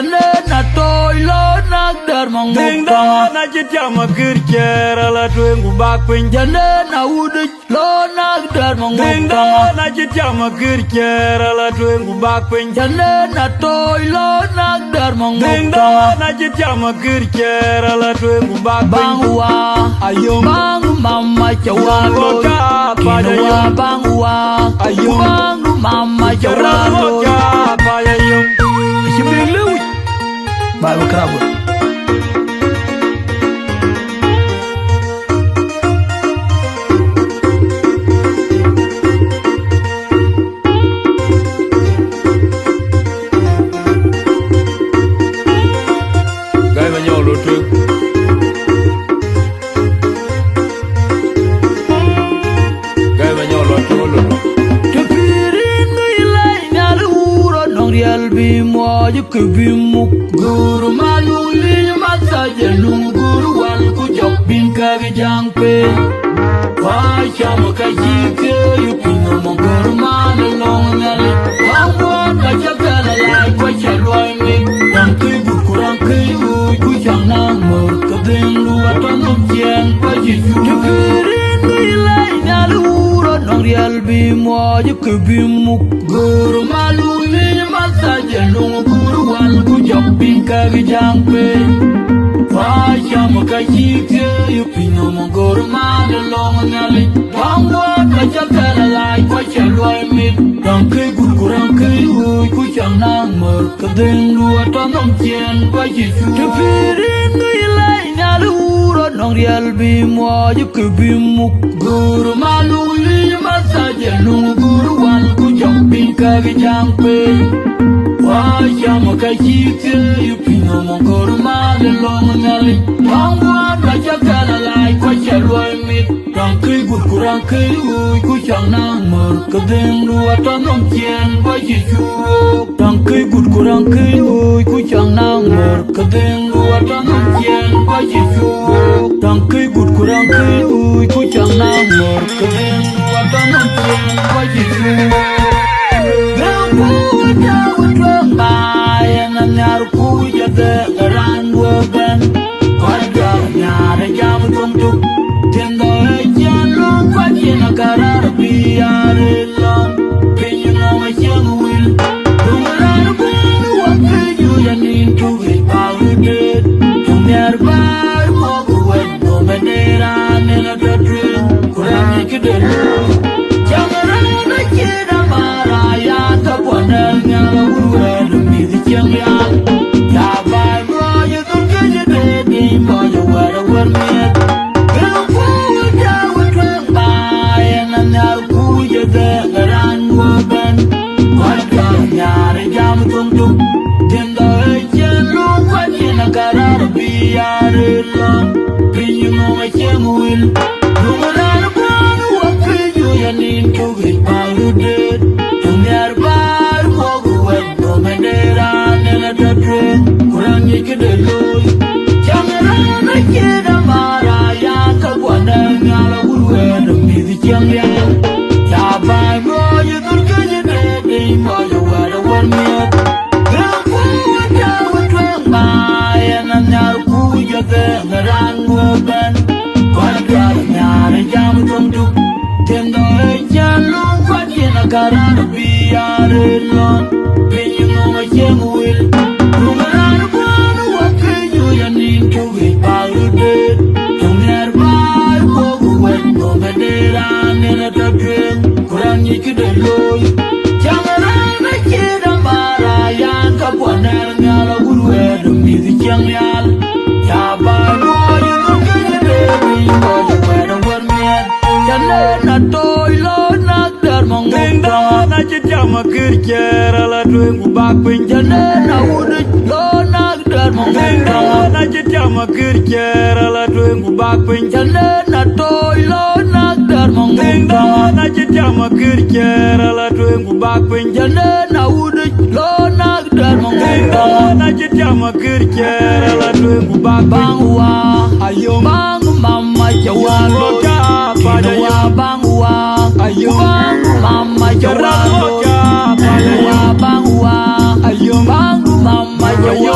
na toy lo na dar mong ding da na chit chama kir chera la twen gu bak pin jane na ud lo na dar mong ding da na chit chama kir chera la twen gu bak pin jane na toy lo na dar mong ding da na chit chama kir chera la twen gu bak pin bangwa ayum bang mama chawa lo ka pa kinwa bangwa ayum bang mama chawa lo ka pa ayum shibilu baru kerabu gai ma nyaw lo twen gai ma nyaw lo twen lo Tepirin nilai nyali uro nong riel bimo juke bimuk guru malu linya masa jelung guru wal ku jok bin kage jangpe Wai chama ka jike yupino mong guru malu long nyali Wangwa ka chakala lai kwa chalwai mi Rang kui buku rang kui ui ku chang nang mor ka ding lua tonom chiang kwa jisu Tepirin nilai nyali uro nong riel bimo juke bimuk guru malu linya masa jelung guru wal ku jok bin kage jangpe Wai chama ka jike yupino mong guru malu long nyali Wangwa ka chakala lai kwa chalwai mi Rang kui buku rang kui ui ku chang nang mor ka ding lua tonom chiang kwa jisu Tepirin nilai nyali uro nong riel bimo juke bimuk guru malu linya masa jelung guru wal ku jok bin kage jangpe Wai chama ka jike yupino mong guru malu long nyali Wangwa ka chakala lai kwa chalwai mi Rang kui buku rang kui ui ku chang nang mor ka ding lua tonom chiang kwa jisu Rang kui buku rang kui ui ku chang nang mor ka ding lua tonom chiang kwa jisu Rang kui buku rang kui ui ku chang nang mor ka ding lua tonom chiang kwa jisu Nang ku jawa tuang bayan na nyar ku jade ran wogan Kwadra nyara jam tung tuk Tiendo ejan long kwa jina karar biyare long Pinyo na ma siyang wil Tungalar kulu wakilyo yanin tugit pawudet Tumyar bar mo kuwet no medera nila tatrin Kurang ikidelo Jangarana kira maraya Kapwanel nyala urwed Mithi chang yang Yabay mo yudul kajadedi Mo yawara warmiyat Nang kuwa jawa tuang bayan Na nyar kuya de garan waban Kwadra nyari jam tung tuk Tiendo echen lung kwa jina karar biyare long Pinyo mo ma cheng wil Tungalar kulu wakilyo yanin tugit pawudet Tumyar bar mo kuwet no medera nila tatrin Kurang ikidaloy Jangarana kira maraya Kapwanel nyala urwed mithi chang yang Yabay mo yudul kajadedi Mo yawara warmiyat Nang kuwa jawa tuang bayan Na nyar kuya de ngaran waban Kwadra nyara jam tung tuk Tiendo ejan lung kwa jina karar biyare long Pinyo mo ma cheng wil Tungalar kulu wakilyo yanin tugit pawudet Tumyar bar mo kuwet no medera nila tatrin Kurang ikidaloy Jangarana kira maraya Kapwanel nyala urwed mithi chang yal Yabay mo yudul kajadedi Mo yawara warmiyat Jane na toy lo na dar mong ding da na chit chama kir chera la twen gu bak pin Jane na ud lo na dar mong ding da na chit chama kir chera la twen gu bak pin Jane na toy lo na dar mong ding da na chit chama kir chera la twen gu bak pin Jane na ud lo na dar mong ding da na chit chama kir chera la twen gu bak pin Bangwa ayum bang mama chawa lo ka pa Kinwa bangwa ayum bang mama chawa lo ka pa Kinwa bangwa ayum bang mama chawa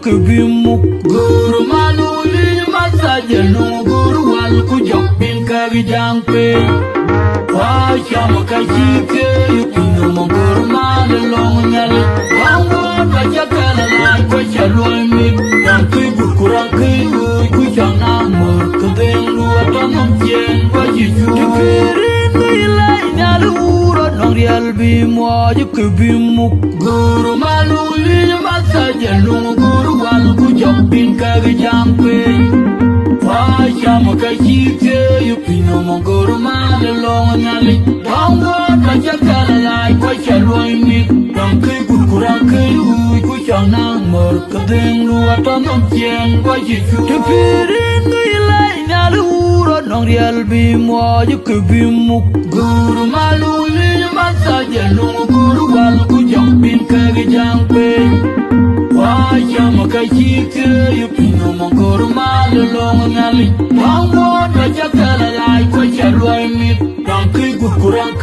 Kubimuk guru manu li masaja nu guru wal ku jok bin kawi jangpe wa sham ka chike yupino mo guru man long nyal wango ka chakala la ko chaloi mi dan ku kurang ku chana mo ku den lu atam chen wa ji ju pirin ni lai nyalu ro nong rial bi mo ju kubimuk guru manu li masaja nu bin kawi jampe wa sham ka chike yupino mo guru man long nyali wango ka chakala lai ko chaloi mi dan ku kurang ku chana mo ka den lu atam chen wa ji ju pirin ni lai nyalu ro nong rial bi mo ju kubimuk guru malu li masaja nu guru wal ku jok bin kawi jampe sham ka chike yupino mo guru man long nyali wango ka chakala lai ko chaloi mi dan ku kurang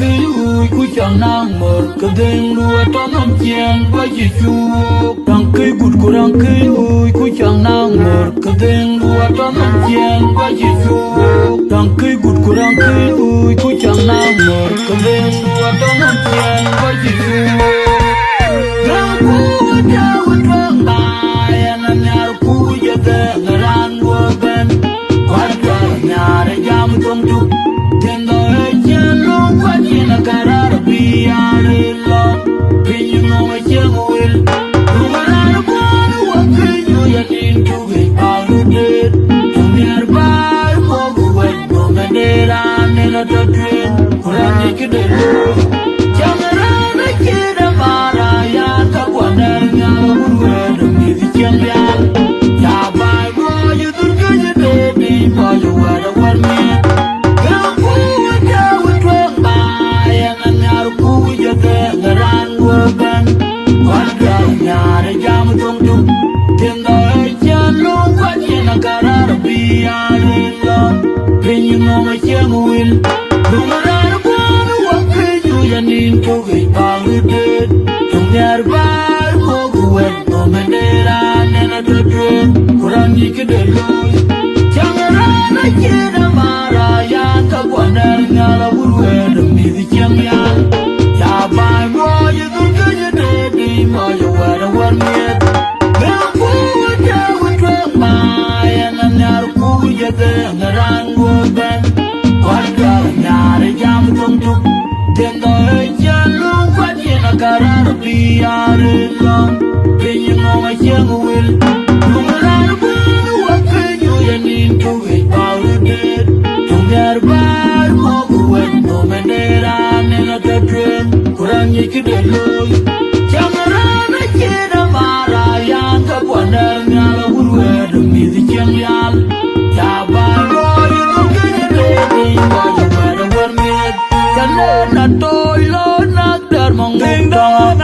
ku chana mo ka den lu atam chen wa ji ju dan ku kurang ku chana mo ka den lu atam chen wa ji ju dan ku kurang ku chana mo ka den lu atam chen wa ji ju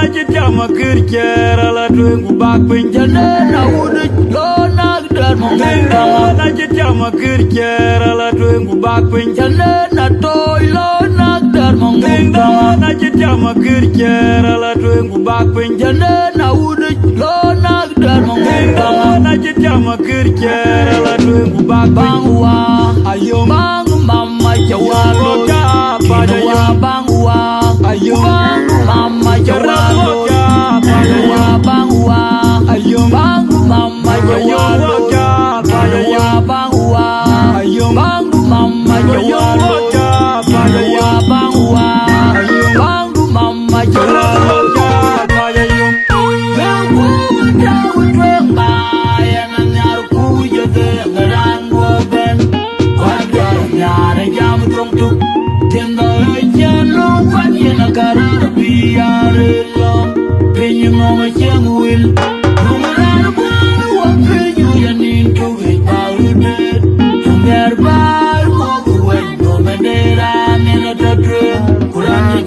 na chitama kirchera la twengu bakpin Jalena udit lona gdar Ding mongtama na chitama kirchera la twengu bakpin Jalena toy lona gdar Ding mongtama na chitama kirchera la twengu bakpin Jalena udit lona gdar mongtama na chitama kirchera la twengu bakpin Bangwa Ayom bang mama jawalo Kinawa bangwa Ayom bang mama jawalo Kinawa bangwa Ayom bang mama jawalo Kinawa bangwa bang mama jawalo Kinawa bangwa bang mama jawalo Kurang